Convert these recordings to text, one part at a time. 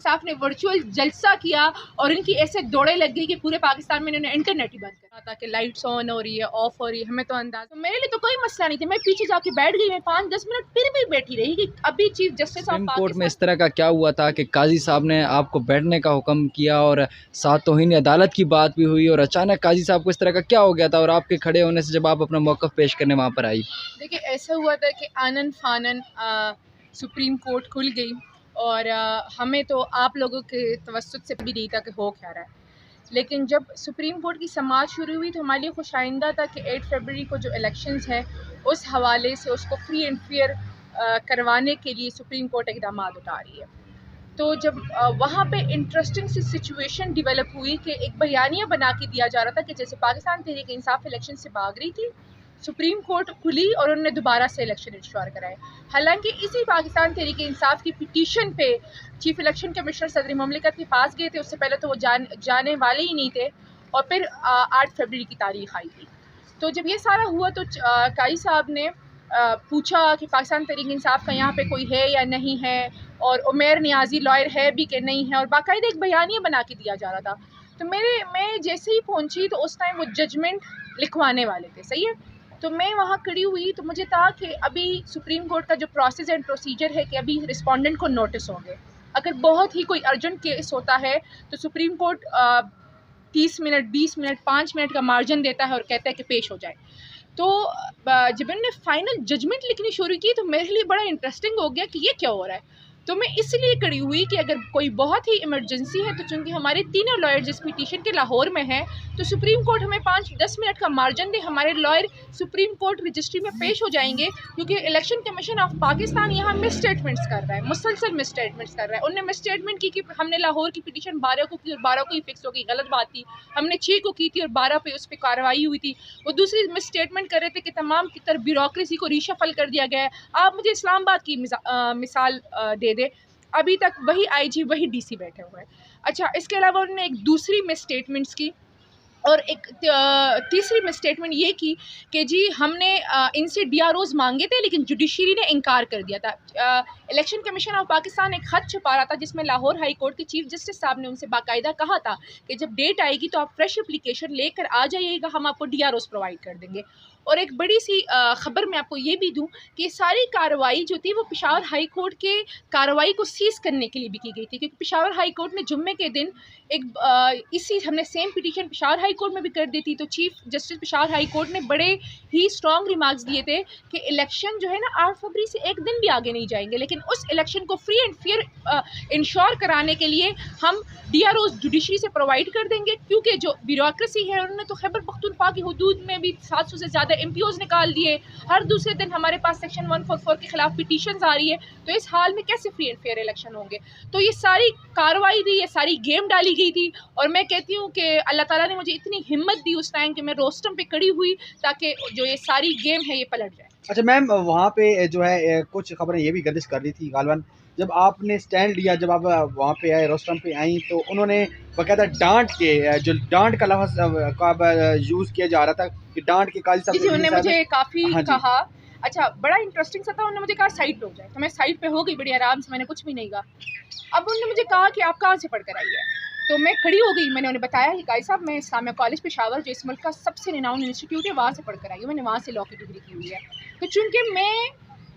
साहब ने वर्चुअल जलसा किया और इनकी ऐसे दौड़े लग गई कि पूरे पाकिस्तान में इन्होंने इंटरनेट ही बंद कर दिया था कि लाइट्स ऑन हो रही है, ऑफ हो रही है, हमें तो अंदाजा। तो मेरे लिए तो कोई मसला नहीं था, मैं पीछे जाके बैठ गई, मैं 5-10 मिनट फिर भी बैठी रही कि अभी चीफ जस्टिस सुप्रीम कोर्ट में इस तरह का क्या हुआ था कि काजी साहब ने आपको बैठने का हुक्म किया और साथ तौहीन अदालत की बात भी हुई और अचानक काजी साहब को इस तरह का क्या हो गया था और आपके खड़े होने से जब आप अपना मौक़िफ़ पेश करने वहाँ पर आई? देखिए, ऐसा हुआ था कि आनन फानन सुप्रीम कोर्ट खुल गई और हमें तो आप लोगों के तवस्सुत से भी नहीं था कि हो क्या रहा है। लेकिन जब सुप्रीम कोर्ट की समाअत शुरू हुई तो हमारे लिए खुश आइंदा था कि 8 फरवरी को जो इलेक्शंस है उस हवाले से उसको फ्री एंड फेयर करवाने के लिए सुप्रीम कोर्ट इक़दाम उठा रही है। तो जब वहाँ पे इंटरेस्टिंग सी सिचुएशन डेवलप हुई कि एक बयानिया बना के दिया जा रहा था कि जैसे पाकिस्तान तहरीक इंसाफ इलेक्शन से भाग रही थी, सुप्रीम कोर्ट खुली और उन्होंने दोबारा से इलेक्शन इंश्योर कराए। हालांकि इसी पाकिस्तान तहरीक इंसाफ की पिटीशन पे चीफ इलेक्शन कमिश्नर सदर मुमलिकत के पास गए थे, उससे पहले तो वो जाने वाले ही नहीं थे और फिर 8 फरवरी की तारीख आई थी। तो जब ये सारा हुआ तो काई साहब ने पूछा कि पाकिस्तान तहरीक इंसाफ का यहाँ पे कोई है या नहीं है और उमेर नियाजी लॉयर है भी कि नहीं है, और बाकायदा एक बयानिया बना के दिया जा रहा था। तो मैं जैसे ही पहुँची तो उस टाइम वो जजमेंट लिखवाने वाले थे, सही है। तो मैं वहाँ खड़ी हुई तो मुझे था कि अभी सुप्रीम कोर्ट का जो प्रोसेस एंड प्रोसीजर है कि अभी रिस्पोंडेंट को नोटिस होंगे, अगर बहुत ही कोई अर्जेंट केस होता है तो supreme court 30 minute 20 minute 5 minute का मार्जिन देता है और कहता है कि पेश हो जाए। तो जब इन्होंने फाइनल जजमेंट लिखनी शुरू की तो मेरे लिए बड़ा इंटरेस्टिंग हो गया कि ये क्या हो रहा है। तो मैं इसलिए खड़ी हुई कि अगर कोई बहुत ही इमरजेंसी है तो चूँकि हमारे तीनों लॉयर जिस पिटीशन के लाहौर में हैं तो सुप्रीम कोर्ट हमें 5-10 मिनट का मार्जिन दे, हमारे लॉयर सुप्रीम कोर्ट रजिस्ट्री में पेश हो जाएंगे, क्योंकि इलेक्शन कमीशन ऑफ पाकिस्तान यहाँ मिस स्टेटमेंट्स कर रहा है, मुसलसल मिस स्टेटमेंट्स कर रहा है। उन्होंने मिस स्टेटमेंट की कि हमने लाहौर की पिटीशन 12 को की और 12 को ही फिक्स हो गई, गलत बात थी। हमने 6 को की थी और 12 पे उस पर कार्रवाई हुई थी। वो दूसरी मिस स्टेटमेंट कर रहे थे कि तमाम की तरह ब्यूरोक्रेसी को रीशफल कर दिया गया है। आप मुझे इस्लामाबाद की मिसाल दे दे, अभी तक वही आईजी वही डीसी बैठे हुए हैं। अच्छा, इसके अलावा उन्होंने एक दूसरी मिस स्टेटमेंट्स की और एक तीसरी मिस स्टेटमेंट ये की कि जी हमने इनसे डीआरओज़ मांगे थे लेकिन जुडिशरी ने इनकार कर दिया था। इलेक्शन कमीशन ऑफ पाकिस्तान एक खत छपा रहा था जिसमें लाहौर हाई कोर्ट के चीफ जस्टिस साहब ने उनसे बाकायदा कहा था कि जब डेट आएगी तो आप फ्रेश एप्लीकेशन लेकर आ जाइएगा, हम आपको डीआरओज़ प्रोवाइड कर देंगे। और एक बड़ी सी ख़बर मैं आपको ये भी दूं कि सारी कार्रवाई जो थी वो पेशावर हाई कोर्ट के कार्रवाई को सीज़ करने के लिए भी की गई थी, क्योंकि पेशावर हाई कोर्ट ने जुम्मे के दिन इसी हमने same petition Peshawar high court में भी कर दी थी। तो chief justice Peshawar high court ने बड़े ही स्ट्रॉन्ग रिमार्क्स दिए थे कि इलेक्शन जो है ना 8 फरवरी से एक दिन भी आगे नहीं जाएंगे, लेकिन उस इलेक्शन को फ्री एंड फेयर इंश्योर कराने के लिए हम डीआरओ जुडिशरी से प्रोवाइड कर देंगे, क्योंकि जो ब्यूरोक्रेसी है उन्होंने तो खैबर पख्तूनख्वा की हुदूद में भी 700 से ज़्यादा एमपीओज निकाल दिए। हर दूसरे दिन हमारे पास सेक्शन 144 के खिलाफ पिटीशंस आ रही है, तो इस हाल में कैसे फ्री एंड फेयर इलेक्शन होंगे। तो ये सारी कार्रवाई थी, ये सारी गेम डाली गई थी और मैं कहती हूँ कि अल्लाह ताला ने मुझे इतनी हिम्मत दी उस टाइम कि मैं रोस्टम पे खड़ी हुई ताकि जो ये सारी गेम है ये पलट जाए। अच्छा मैम, वहाँ पे जो है कुछ खबरें ये भी गर्दिश कर रही थी गालवन, जब आपने स्टैंड लिया, जब आप वहाँ पे आए रोस्टम पे आई तो उन्होंने बकायदा डांट के, जो डांट का लफ्ज़ का यूज़ किया जा रहा था कि डांट के काजी साहब उन्होंने मुझे काफ़ी कहा। अच्छा, बड़ा इंटरेस्टिंग सा था। उन्होंने मुझे कहा साइड पे हो जाए, तो मैं साइड पे हो गई बड़ी आराम से, मैंने कुछ भी नहीं कहा। अब उन्होंने मुझे कहा कि आप कहाँ से पढ़ कर आई है, तो मैं खड़ी हो गई। मैंने उन्हें बताया कि काजी साहब मैं इस्लामिया कॉलेज पेशावर जो इस मुल्क का सबसे रिनाउंड इंस्टीट्यूट है वहाँ से पढ़ कर आई हूँ, मैंने वहाँ से लॉ की डिग्री की हुई है। तो चूँकि मैं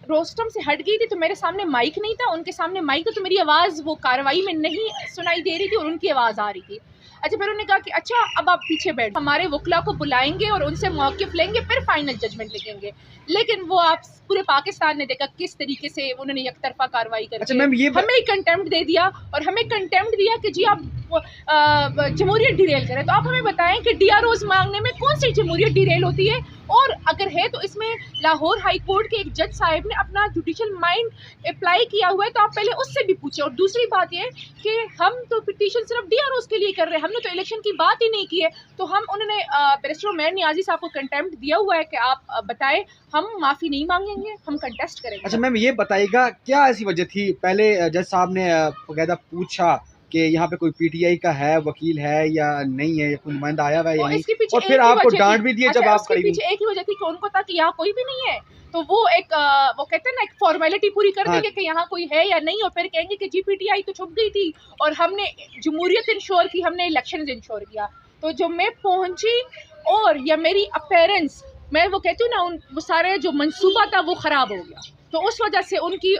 रोस्टम से हट गई थी तो मेरे सामने माइक नहीं था, उनके सामने माइक था, तो मेरी आवाज़ वो कार्रवाई में नहीं सुनाई दे रही थी और उनकी आवाज़ आ रही थी। अच्छा, फिर उन्होंने कहा कि अच्छा अब आप पीछे बैठ, हमारे वकला को बुलाएंगे और उनसे मौक़िफ़ लेंगे, फिर फाइनल जजमेंट लिखेंगे। लेकिन वो आप पूरे पाकिस्तान ने देखा किस तरीके से उन्होंने एक तरफा कार्रवाई करके हमें कंटेम्प्ट दे दिया, और हमें कंटेम्प्ट दिया कि जी आप जमहूरियत डिरेल करें। तो आप हमें बताएं कि डीआरओज़ मांगने में कौन सी जमहूरियत डिरेल होती है, और अगर है तो इसमें लाहौर हाई कोर्ट के एक जज साहब ने अपना जुडिशल माइंड अप्लाई किया हुआ है, तो आप पहले उससे भी पूछे। और दूसरी बात यह कि हम तो पिटीशन सिर्फ डीआरओज़ के लिए कर रहे हैं, हमने तो इलेक्शन की बात ही नहीं की है। तो उन्होंने बैरिस्टर उमैर नियाजी साहब को कंटेम्प्ट दिया हुआ है कि आप बताएं, हम माफ़ी नहीं मांगेंगे, हम कंटेस्ट करेंगे। अच्छा मैम, ये बताइएगा क्या ऐसी वजह थी, पहले जज साहब ने बकायदा पूछा कि यहाँ पे कोई पीटीआई का है, वकील है या नहीं है, कोई नुमाइंदा आया हुआ है या नहीं, और फिर आपको डांट भी दिए जब आप खड़ी हुई। एक ही वजह थी कि उनको था कि यहाँ कोई भी नहीं है, तो वो एक वो कहते हैं ना, एक फॉर्मेलिटी पूरी कर हाँ। देंगे कि यहाँ कोई है या नहीं, और फिर कहेंगे कि GPTI तो छुप गई थी और हमने जमहूरियत इंश्योर की, हमने इलेक्शन इंश्योर किया। तो जो मैं पहुंची और या मेरी अपीयरेंस, मैं वो कहती हूँ ना, वो सारे जो मंसूबा था वो ख़राब हो गया। तो उस वजह से उनकी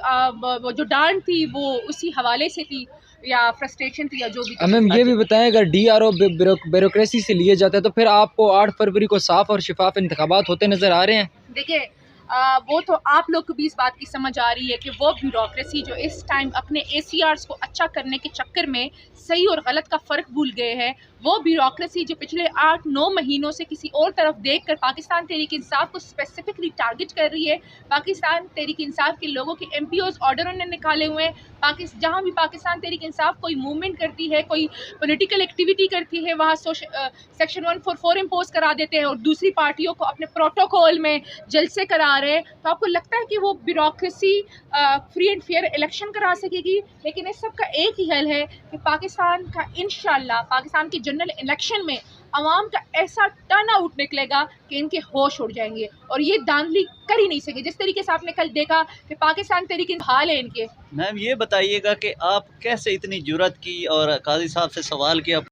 वो जो डांट थी वो उसी हवाले से थी, या फ्रस्ट्रेशन थी, या जो भी। मैम ये भी बताएं, अगर DRO ब्यूरोक्रेसी से लिए जाते हैं तो फिर आपको 8 फरवरी को साफ और शिफाफ इंतखाबात होते नज़र आ रहे हैं? देखिए, वो तो आप लोग को भी इस बात की समझ आ रही है कि वो ब्यूरोक्रेसी जो इस टाइम अपने ACRs को अच्छा करने के चक्कर में सही और गलत का फ़र्क भूल गए हैं, वो ब्यूरोक्रेसी जो पिछले 8-9 महीनों से किसी और तरफ देखकर पाकिस्तान तहरीक इंसाफ को स्पेसिफिकली टारगेट कर रही है। पाकिस्तान तहरीक इंसाफ के लोगों के MPOs ऑर्डर उन्होंने निकाले हुए हैं। जहाँ भी पाकिस्तान तहरीक इंसाफ कोई मूवमेंट करती है, कोई पॉलिटिकल एक्टिविटी करती है, वहाँ सेक्शन 144 इम्पोज करा देते हैं और दूसरी पार्टियों को अपने प्रोटोकॉल में जलसे करा रहे हैं। तो आपको लगता है कि वो bureaucracy free and fair election करा सकेगी? लेकिन इस सब का एक ही हल है कि पाकिस्तान का इंशाल्लाह पाकिस्तान की जनरल इलेक्शन में अवाम का ऐसा टर्न आउट निकलेगा कि इनके होश उड़ जाएंगे और ये धांधली कर ही नहीं सके। जिस तरीके से आपने कल देखा कि पाकिस्तान तहरीक हाल है इनके। मैम ये बताइएगा कि आप कैसे इतनी जुर्रत की और काजी साहब से सवाल किया?